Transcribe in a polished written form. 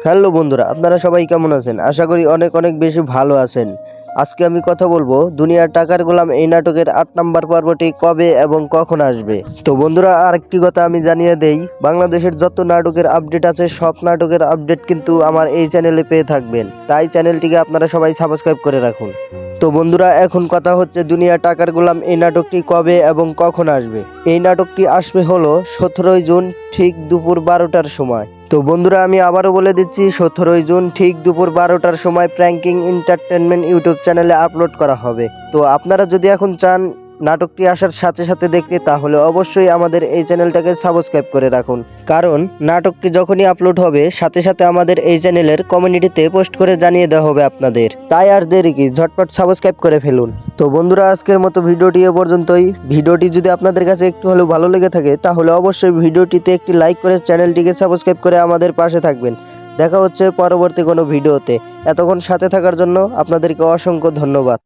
Hello বন্ধুরা, আপনারা সবাই কেমন আছেন? আশা করি অনেক অনেক বেশি ভালো আছেন। আজকে আমি কথা বলবো দুনিয়ার টাকার গোলাম এই নাটকের ৮ নম্বর পর্বটি কবে এবং কখন আসবে। তো বন্ধুরা, আরেকটি কথা আমি জানিয়ে দেই, বাংলাদেশের যত নাটকের আপডেট আছে সব নাটকের আপডেট কিন্তু আমার এই চ্যানেলে পেয়ে থাকবেন, তাই চ্যানেলটিকে আপনারা সবাই সাবস্ক্রাইব করে রাখুন। তো বন্ধুরা, এখন কথা হচ্ছে দুনিয়া টাকার গোলাম এই নাটকটি কবে এবং কখন আসবে। এই নাটকটি আসবে হলো ১৭ই জুন ঠিক দুপুর ১২টার সময়। তো বন্ধুরা, আমি আবারও বলে দিচ্ছি, ১৭ই জুন ঠিক দুপুর ১২টার সময় প্র্যাঙ্কিং এন্টারটেনমেন্ট ইউটিউব চ্যানেলে আপলোড করা হবে। তো আপনারা যদি এখন চান নাটকটি আসার সাথে সাথে দেখতে, তাহলে অবশ্যই আমাদের এই চ্যানেলটাকে সাবস্ক্রাইব করে রাখুন, কারণ নাটকটি যখনই আপলোড হবে সাথে সাথে আমাদের এই চ্যানেলের কমিউনিটিতে পোস্ট করে জানিয়ে দেওয়া হবে আপনাদের। তাই আর দেরি কি, ঝটপট সাবস্ক্রাইব করে ফেলুন। তো বন্ধুরা, আজকের মতো ভিডিওটি এ পর্যন্তই। ভিডিওটি যদি আপনাদের কাছে একটু হলেও ভালো লেগে থাকে, তাহলে অবশ্যই ভিডিওটিতে একটি লাইক করে চ্যানেলটিকে সাবস্ক্রাইব করে আমাদের পাশে থাকবেন। দেখা হচ্ছে পরবর্তী কোনো ভিডিওতে। এতক্ষণ সাথে থাকার জন্য আপনাদেরকে অসংখ্য ধন্যবাদ।